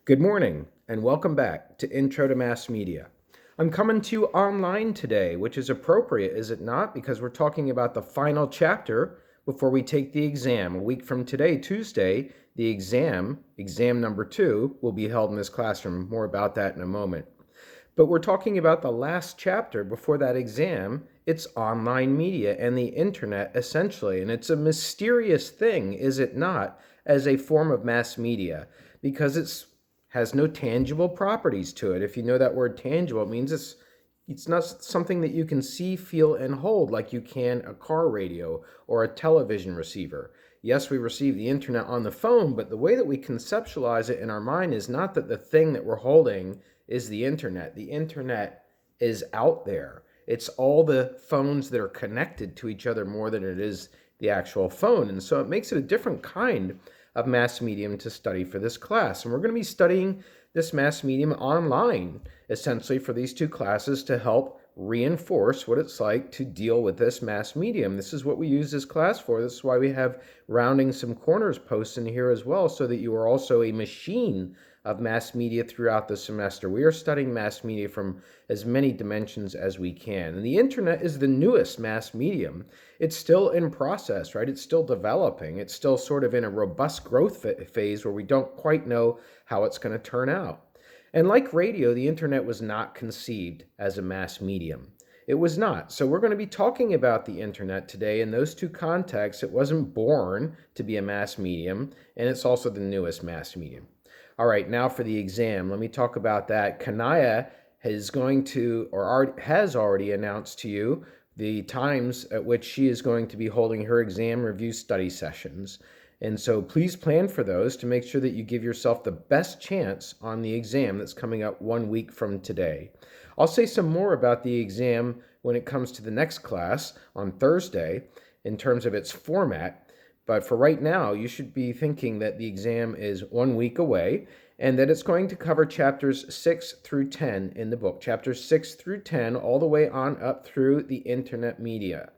Good morning, and welcome back to Intro to Mass Media. I'm coming to you online today, which is appropriate, is it not? Because we're talking about the final chapter before we take the exam. A week from today, Tuesday, the exam number 2, will be held in this classroom. More about that in a moment. But we're talking about the last chapter before that exam. It's online media and the internet, essentially. And it's a mysterious thing, is it not, as a form of mass media, because it has no tangible properties to it. If you know that word tangible, it means it's not something that you can see, feel, and hold like you can a car radio or a television receiver. Yes, we receive the internet on the phone, but the way that we conceptualize it in our mind is not that the thing that we're holding is the internet. The internet is out there. It's all the phones that are connected to each other more than it is the actual phone. And so it makes it a different kind of mass medium to study for this class. And we're going to be studying this mass medium online, essentially, for these two classes to help reinforce what it's like to deal with this mass medium. This is what we use this class for. This is why we have rounding some corners posts in here as well, so that you are also a machine of mass media throughout the semester. We are studying mass media from as many dimensions as we can. And the internet is the newest mass medium. It's still in process, right? It's still developing. It's still sort of in a robust growth phase where we don't quite know how it's going to turn out. And like radio, the internet was not conceived as a mass medium. It was not. So we're going to be talking about the internet today in those two contexts. It wasn't born to be a mass medium, and it's also the newest mass medium. All right, now for the exam. Let me talk about that. Kanaya is going to, or has already announced to you the times at which she is going to be holding her exam review study sessions. And so please plan for those to make sure that you give yourself the best chance on the exam that's coming up 1 week from today. I'll say some more about the exam when it comes to the next class on Thursday in terms of its format. But for right now, you should be thinking that the exam is 1 week away and that it's going to cover chapters 6 through 10 in the book. Chapters 6 through 10 all the way on up through the internet media.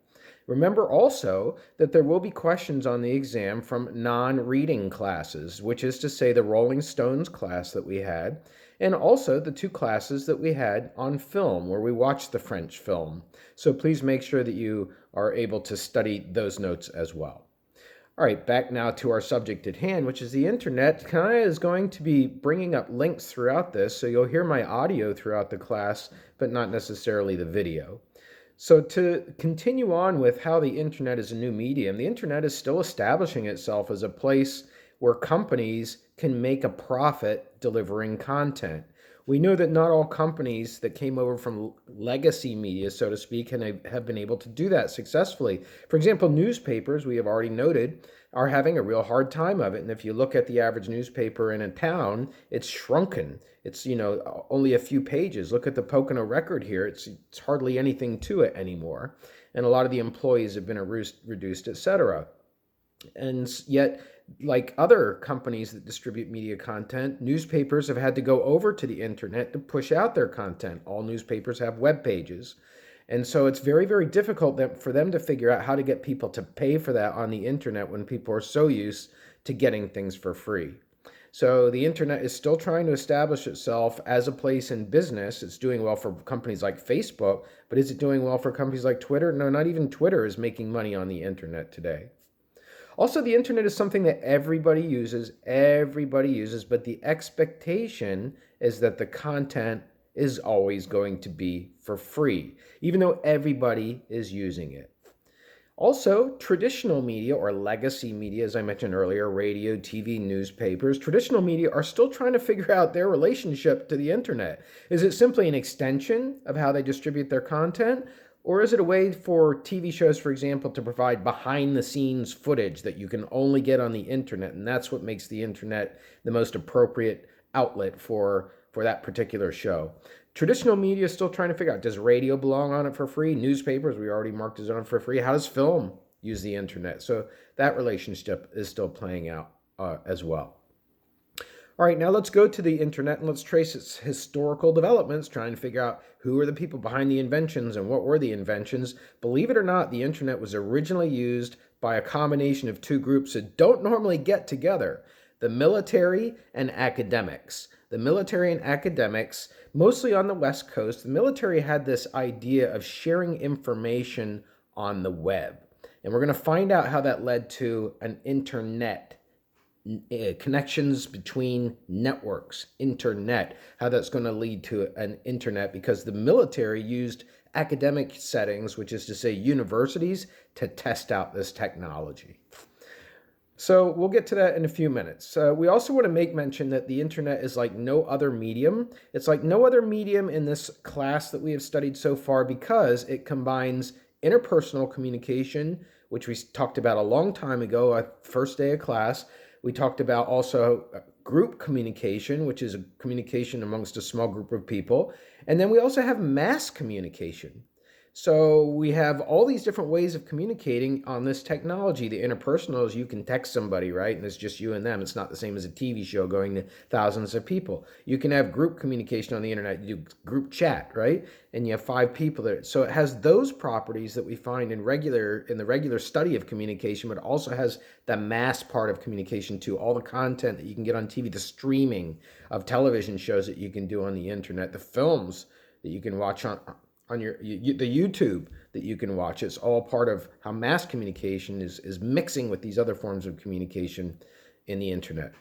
Remember also that there will be questions on the exam from non-reading classes, which is to say the Rolling Stones class that we had, and also the two classes that we had on film, where we watched the French film. So please make sure that you are able to study those notes as well. All right, back now to our subject at hand, which is the internet. Kanaya is going to be bringing up links throughout this, so you'll hear my audio throughout the class, but not necessarily the video. So to continue on with how the internet is a new medium, the internet is still establishing itself as a place where companies can make a profit delivering content. We know that not all companies that came over from legacy media, so to speak, have been able to do that successfully. For example, newspapers, we have already noted, are having a real hard time of it. And if you look at the average newspaper in a town, it's shrunken. It's, only a few pages. Look at the Pocono Record here. It's hardly anything to it anymore. And a lot of the employees have been reduced, etc. And yet, like other companies that distribute media content, newspapers have had to go over to the internet to push out their content. All newspapers have web pages. And so it's very, very difficult for them to figure out how to get people to pay for that on the internet when people are so used to getting things for free. So the internet is still trying to establish itself as a place in business. It's doing well for companies like Facebook, but is it doing well for companies like Twitter? No, not even Twitter is making money on the internet today. Also, the internet is something that everybody uses, but the expectation is that the content is always going to be for free, even though everybody is using it. Also, traditional media or legacy media, as I mentioned earlier, radio, TV, newspapers, traditional media are still trying to figure out their relationship to the internet. Is it simply an extension of how they distribute their content? Or is it a way for TV shows, for example, to provide behind-the-scenes footage that you can only get on the internet? And that's what makes the internet the most appropriate outlet for that particular show. Traditional media is still trying to figure out, does radio belong on it for free? Newspapers, we already marked as on for free. How does film use the internet? So that relationship is still playing out as well. All right, now let's go to the internet and let's trace its historical developments, trying to figure out who are the people behind the inventions and what were the inventions. Believe it or not, the internet was originally used by a combination of two groups that don't normally get together. the military and academics. The military and academics, mostly on the West Coast, the military had this idea of sharing information on the web. And we're going to find out how that led to an internet, connections between networks, internet, how that's going to lead to an internet, because the military used academic settings, which is to say universities, to test out this technology. So we'll get to that in a few minutes. We also want to make mention that the internet is like no other medium. It's like no other medium in this class that we have studied so far because it combines interpersonal communication, which we talked about a long time ago, our first day of class. We talked about also group communication, which is a communication amongst a small group of people. And then we also have mass communication. So we have all these different ways of communicating on this technology. The interpersonal is you can text somebody, right? And it's just you and them. It's not the same as a TV show going to thousands of people. You can have group communication on the internet. You do group chat, right? And you have 5 people there. So it has those properties that we find in the regular study of communication, but also has the mass part of communication too. All the content that you can get on TV, the streaming of television shows that you can do on the internet, the films that you can watch on the YouTube that you can watch. It's all part of how mass communication is mixing with these other forms of communication in the internet.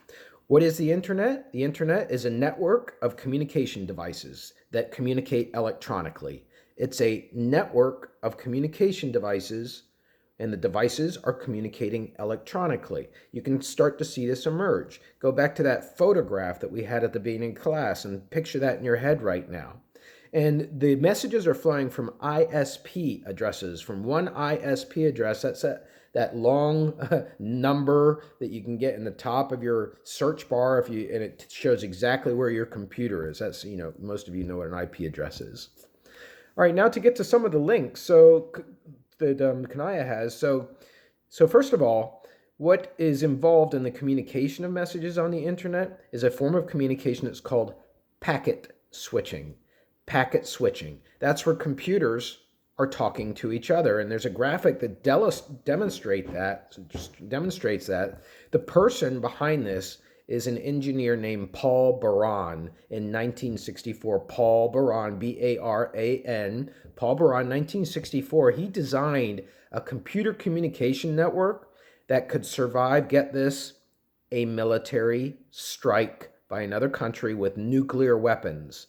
What is the internet? The internet is a network of communication devices that communicate electronically. It's a network of communication devices, and the devices are communicating electronically. You can start to see this emerge. Go back to that photograph that we had at the beginning of class and picture that in your head right now. And the messages are flowing from ISP addresses, from one ISP address. That's that long number that you can get in the top of your search bar and it shows exactly where your computer is. That's, most of you know what an IP address is. All right, now to get to some of the links that Kanaya has. So first of all, what is involved in the communication of messages on the internet is a form of communication that's called packet switching. Packet switching. That's where computers are talking to each other. And there's a graphic that demonstrates that. The person behind this is an engineer named Paul Baran in 1964. Paul Baran, B-A-R-A-N. Paul Baran, 1964. He designed a computer communication network that could survive, get this, a military strike by another country with nuclear weapons.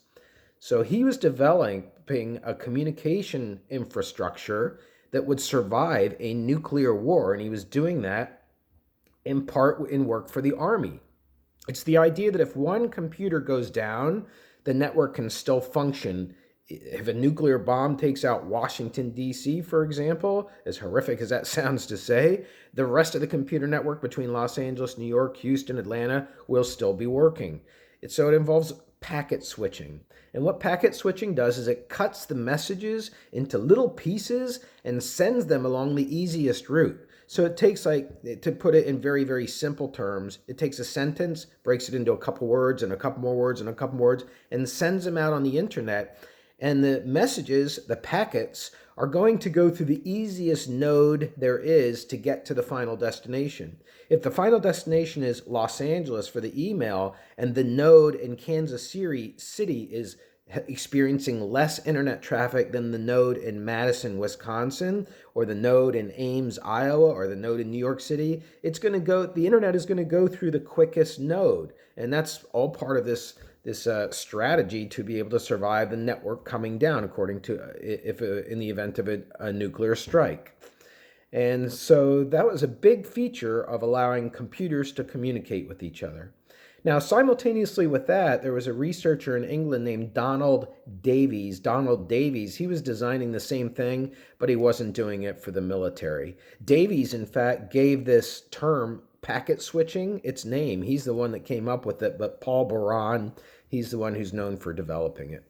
So he was developing a communication infrastructure that would survive a nuclear war, and he was doing that in part in work for the Army. It's the idea that if one computer goes down, the network can still function. If a nuclear bomb takes out Washington, D.C., for example, as horrific as that sounds to say, the rest of the computer network between Los Angeles, New York, Houston, Atlanta will still be working. So it involves packet switching. And what packet switching does is it cuts the messages into little pieces and sends them along the easiest route. So it takes, to put it in very, very simple terms, it takes a sentence, breaks it into a couple words and a couple more words and a couple more words, and sends them out on the internet. And the messages, the packets, are going to go through the easiest node there is to get to the final destination. If the final destination is Los Angeles for the email, and the node in Kansas City is experiencing less internet traffic than the node in Madison, Wisconsin, or the node in Ames, Iowa, or the node in New York City, the internet is going to go through the quickest node. And that's all part of this strategy to be able to survive the network coming down, according to in the event of a nuclear strike. And so that was a big feature of allowing computers to communicate with each other. Now, simultaneously with that, there was a researcher in England named Donald Davies. Donald Davies, he was designing the same thing, but he wasn't doing it for the military. Davies, in fact, gave this term packet switching its name. He's the one that came up with it, but Paul Baran, he's the one who's known for developing it.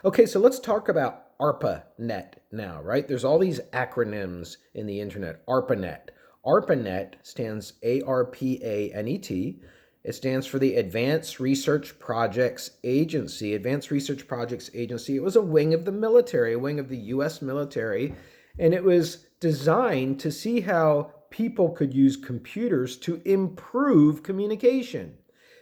Okay, so let's talk about ARPANET now, right? There's all these acronyms in the internet. ARPANET. ARPANET stands ARPANET. It stands for the Advanced Research Projects Agency. Advanced Research Projects Agency. It was a wing of the military, a wing of the U.S. military, and it was designed to see how people could use computers to improve communication.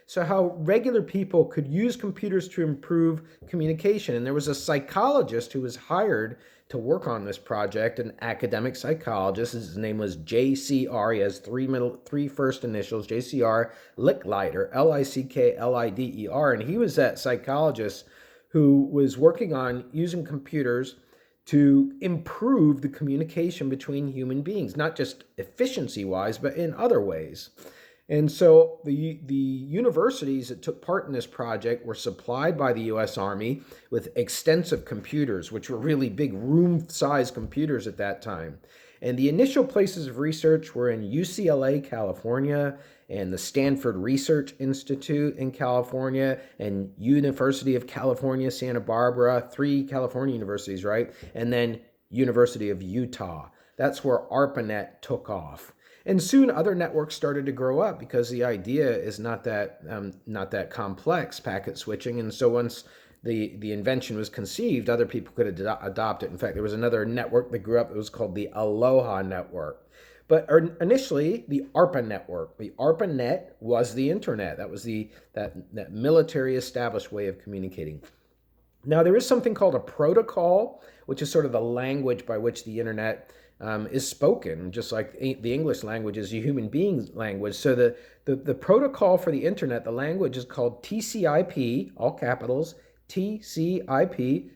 So how regular people could use computers to improve communication. And there was a psychologist who was hired to work on this project, an academic psychologist. His name was JCR. He has three first initials, JCR Licklider, Licklider. And he was that psychologist who was working on using computers to improve the communication between human beings, not just efficiency-wise, but in other ways. And so the universities that took part in this project were supplied by the U.S. Army with extensive computers, which were really big room-sized computers at that time. And the initial places of research were in UCLA, California, and the Stanford Research Institute in California, and University of California, Santa Barbara, 3 California universities, right? And then University of Utah. That's where ARPANET took off. And soon other networks started to grow up because the idea is not that complex, packet switching. And so once the invention was conceived, other people could adopt it. In fact, there was another network that grew up. It was called the Aloha Network. But initially, the ARPA network, the ARPANET was the internet. That was that military established way of communicating. Now, there is something called a protocol, which is sort of the language by which the internet is spoken, just like the English language is a human being's language. So the protocol for the internet, the language is called TCP, all capitals, TCP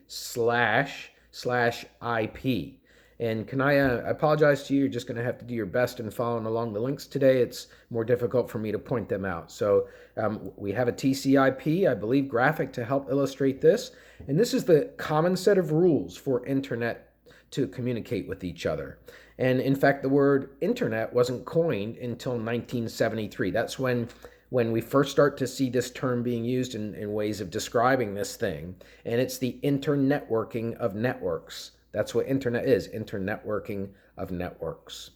/IP. And Kanaya, I apologize to you. You're just going to have to do your best in following along the links today. It's more difficult for me to point them out. So we have a TCP, I believe, graphic to help illustrate this. And this is the common set of rules for internet to communicate with each other. And in fact, the word internet wasn't coined until 1973. That's when we first start to see this term being used in ways of describing this thing. And it's the internetworking of networks. That's what internet is, internetworking of networks.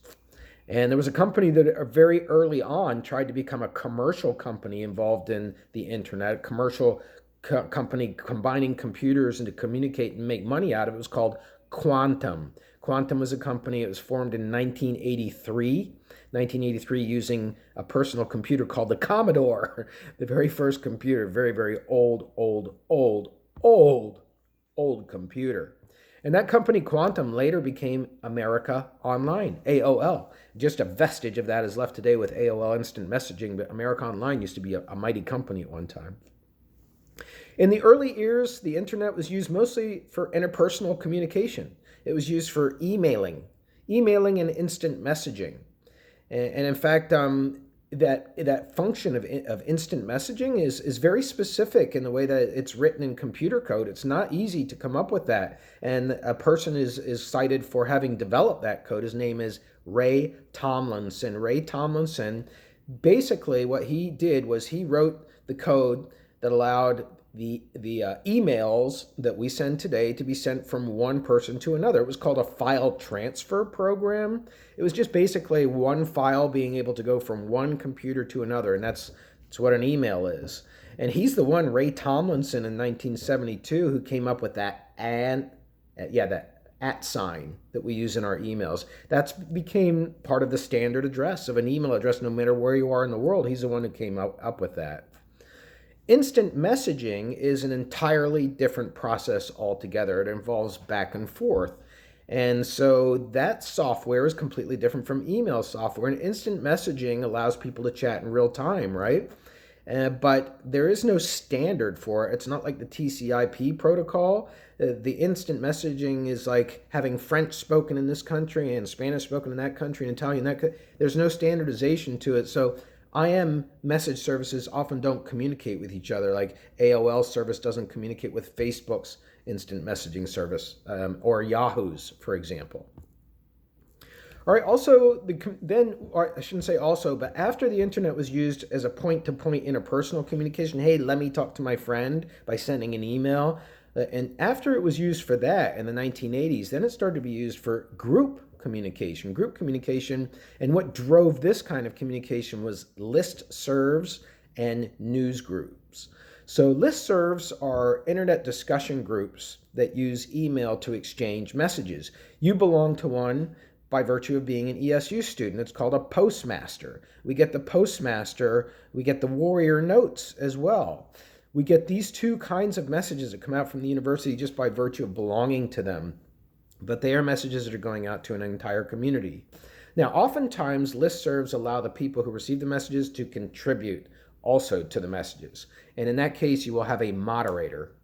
And there was a company that very early on tried to become a commercial company involved in the internet, a commercial company combining computers and to communicate and make money out of it. It was called Quantum. Quantum was a company. It was formed in 1983 using a personal computer called the Commodore, the very first computer, very, very old computer. And that company, Quantum, later became America Online, AOL. Just a vestige of that is left today with AOL Instant Messaging, but America Online used to be a mighty company at one time. In the early years, the internet was used mostly for interpersonal communication. It was used for emailing and instant messaging. And in fact, that function of instant messaging is very specific in the way that it's written in computer code. It's not easy to come up with that. And a person is cited for having developed that code. His name is Ray Tomlinson. Ray Tomlinson, basically what he did was he wrote the code that allowed the emails that we send today to be sent from one person to another. It was called a file transfer program. It was just basically one file being able to go from one computer to another, and that's what an email is. And he's the one, Ray Tomlinson, in 1972, who came up with that @ sign that we use in our emails. That became part of the standard address of an email address, no matter where you are in the world. He's the one who came up with that. Instant messaging is an entirely different process altogether. It involves back and forth. And so that software is completely different from email software. And instant messaging allows people to chat in real time, right? But there is no standard for it. It's not like the TCP protocol. The instant messaging is like having French spoken in this country and Spanish spoken in that country and Italian in that country. There's no standardization to it. So IM message services often don't communicate with each other, like AOL service doesn't communicate with Facebook's instant messaging service, or Yahoo's, for example. All right, also, I shouldn't say also, but after the internet was used as a point-to-point interpersonal communication, hey, let me talk to my friend by sending an email, and after it was used for that in the 1980s, then it started to be used for group communication, and what drove this kind of communication was listservs and news groups. So listservs are internet discussion groups that use email to exchange messages. You belong to one, by virtue of being an ESU student. It's called a postmaster. We get the postmaster, we get the warrior notes as well. We get these two kinds of messages that come out from the university just by virtue of belonging to them, but they are messages that are going out to an entire community. Now, oftentimes listservs allow the people who receive the messages to contribute also to the messages. And in that case, you will have a moderator,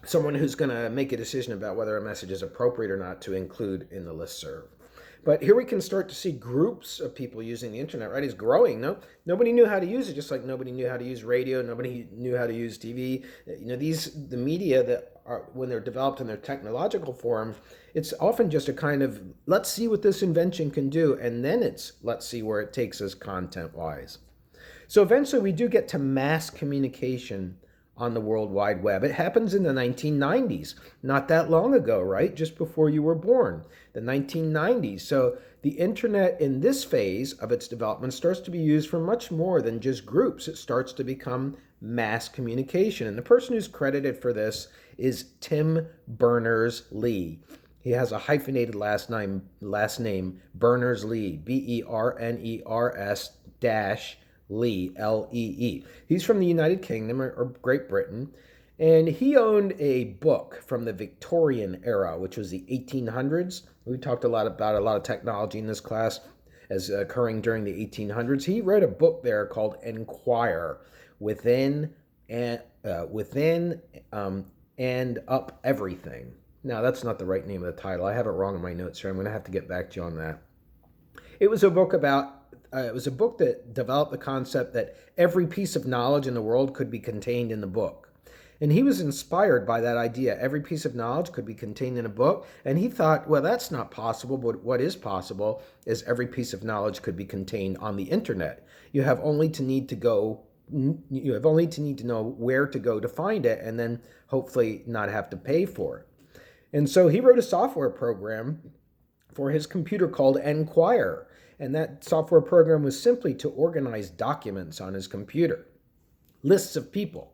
someone who's going to make a decision about whether a message is appropriate or not to include in the listserv. But here we can start to see groups of people using the internet, right? It's growing. Nobody knew how to use it, just like nobody knew how to use radio, nobody knew how to use TV. The media that are, when they're developed in their technological form, it's often just a kind of, let's see what this invention can do, and then it's, let's see where it takes us content-wise. So eventually we do get to mass communication on the World Wide Web. It happens in the 1990s, not that long ago, right? Just before you were born, the 1990s. So the internet in this phase of its development starts to be used for much more than just groups. It starts to become mass communication. And the person who's credited for this is Tim Berners-Lee. He has a hyphenated last name, Berners-Lee, Berners Lee, L-E-E. He's from the United Kingdom or Great Britain, and he owned a book from the Victorian era, which was the 1800s. We talked about a lot of technology in this class as occurring during the 1800s. He wrote a book there called Enquire, Within and Up Everything. Now, that's not the right name of the title. I have it wrong in my notes here. I'm going to have to get back to you on that. It was a book that developed the concept that every piece of knowledge in the world could be contained in the book. And he was inspired by that idea. Every piece of knowledge could be contained in a book. And he thought, well, that's not possible. But what is possible is every piece of knowledge could be contained on the internet. You have only to need to know where to go to find it, and then hopefully not have to pay for it. And so he wrote a software program for his computer called Enquire. And that software program was simply to organize documents on his computer, lists of people.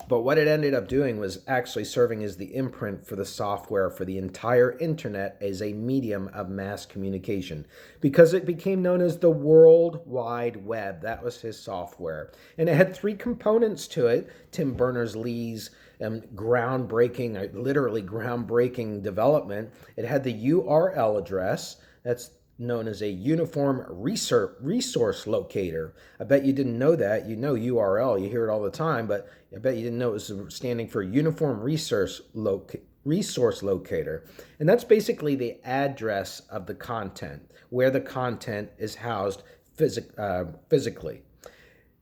But what it ended up doing was actually serving as the imprint for the software for the entire internet as a medium of mass communication, because it became known as the World Wide Web. That was his software. And it had three components to it. Tim Berners-Lee's literally groundbreaking development. It had the URL address. That's known as a Uniform Resource Locator. I bet you didn't know that. You know URL, you hear it all the time, but I bet you didn't know it was standing for Uniform Resource Locator. And that's basically the address of the content, where the content is housed physically.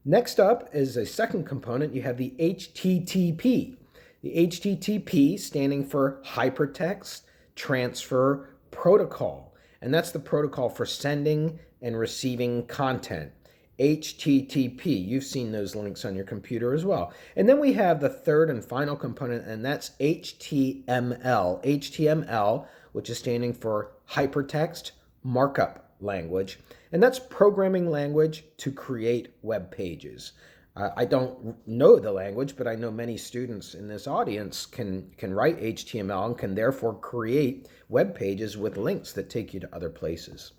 Next up is a second component. You have the HTTP. The HTTP standing for Hypertext Transfer Protocol. And that's the protocol for sending and receiving content. HTTP. You've seen those links on your computer as well. And then we have the third and final component, and that's HTML. HTML, which is standing for Hypertext Markup Language. And that's programming language to create web pages. I don't know the language, but I know many students in this audience can write HTML and can therefore create web pages with links that take you to other places.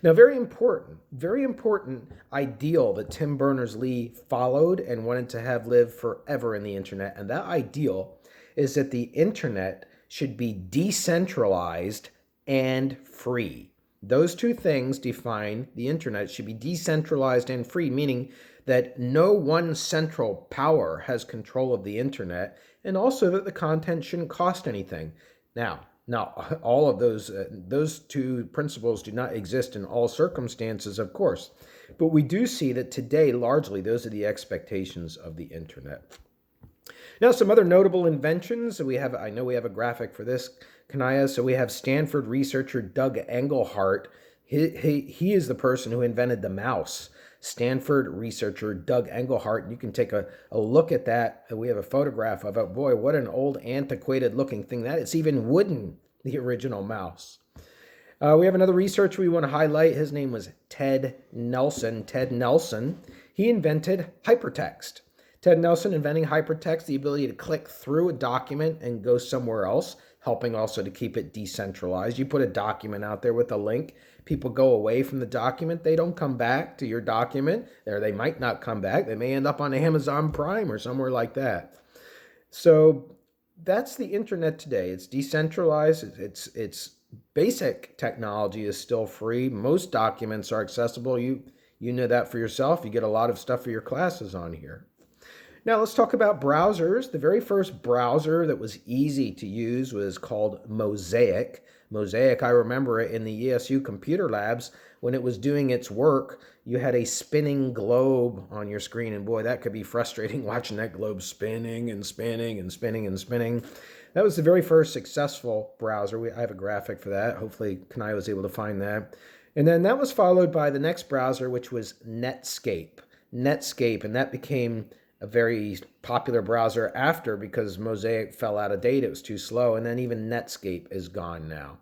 Now, very important ideal that Tim Berners-Lee followed and wanted to have live forever in the internet. And that ideal is that the internet should be decentralized and free. Those two things define the internet. It should be decentralized and free, meaning that no one central power has control of the internet, and also that the content shouldn't cost anything. Now, all of those two principles do not exist in all circumstances, of course, but we do see that today, largely, those are the expectations of the internet. Now, some other notable inventions. I know we have a graphic for this, Kanaya. So we have Stanford researcher Doug Engelhardt. He is the person who invented the mouse. Stanford researcher Doug Engelhardt. You can take a look at that. We have a photograph of it. Boy, what an old, antiquated looking thing that is. It's even wooden, the original mouse. We have another researcher we want to highlight. His name was Ted Nelson. Ted Nelson. He invented hypertext. Ted Nelson inventing hypertext, the ability to click through a document and go somewhere else, helping also to keep it decentralized. You put a document out there with a link, people go away from the document, they don't come back to your document, or they might not come back. They may end up on Amazon Prime or somewhere like that. So that's the internet today. It's decentralized. It's basic technology is still free. Most documents are accessible. You know that for yourself. You get a lot of stuff for your classes on here. Now let's talk about browsers. The very first browser that was easy to use was called Mosaic. Mosaic, I remember it in the ESU computer labs when it was doing its work. You had a spinning globe on your screen, and boy, that could be frustrating watching that globe spinning and spinning and spinning and spinning. That was the very first successful browser. I have a graphic for that. Hopefully, Kanai was able to find that. And then that was followed by the next browser, which was Netscape. Netscape, and that became a very popular browser after because Mosaic fell out of date. It was too slow. And then even Netscape is gone now.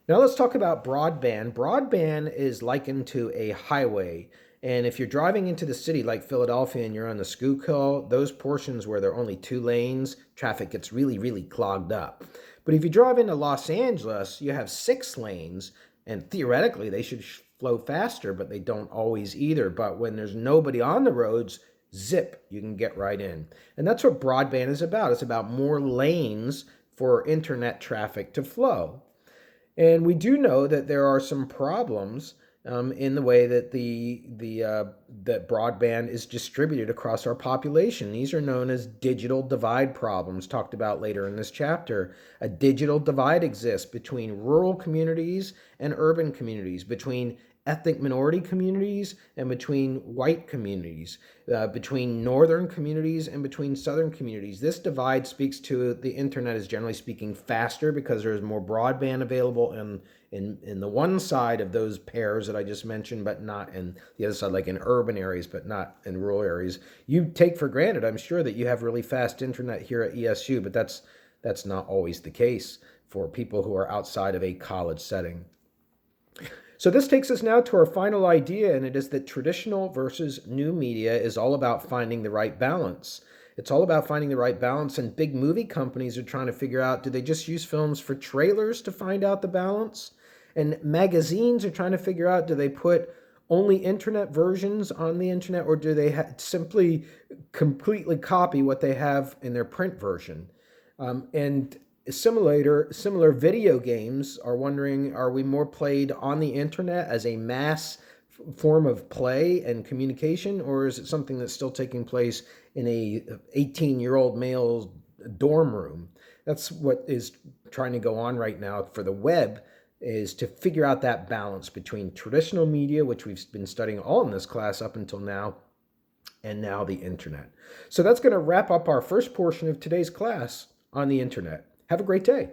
Now let's talk about broadband. Broadband is likened to a highway. And if you're driving into the city like Philadelphia and you're on the Schuylkill, those portions where there are only 2 lanes, traffic gets really, really clogged up. But if you drive into Los Angeles, you have 6 lanes, and theoretically they should flow faster, but they don't always either. But when there's nobody on the roads, zip, you can get right in. And that's what broadband is about. It's about more lanes for internet traffic to flow. And we do know that there are some problems in the way that that broadband is distributed across our population. These are known as digital divide problems, talked about later in this chapter. A digital divide exists between rural communities and urban communities, between ethnic minority communities and between white communities, between northern communities and between southern communities. This divide speaks to the internet is generally speaking faster because there's more broadband available in the one side of those pairs that I just mentioned, but not in the other side, like in urban areas, but not in rural areas. You take for granted, I'm sure, that you have really fast internet here at ESU, but that's not always the case for people who are outside of a college setting. So this takes us now to our final idea, and it is that traditional versus new media is all about finding the right balance. It's all about finding the right balance, and big movie companies are trying to figure out, do they just use films for trailers to find out the balance? And magazines are trying to figure out, do they put only internet versions on the internet, or do they simply completely copy what they have in their print version? And similar video games are wondering, are we more played on the internet as a mass form of play and communication, or is it something that's still taking place in a 18-year-old male's dorm room? That's what is trying to go on right now for the web, is to figure out that balance between traditional media, which we've been studying all in this class up until now, and now the internet. So that's going to wrap up our first portion of today's class on the internet. Have a great day.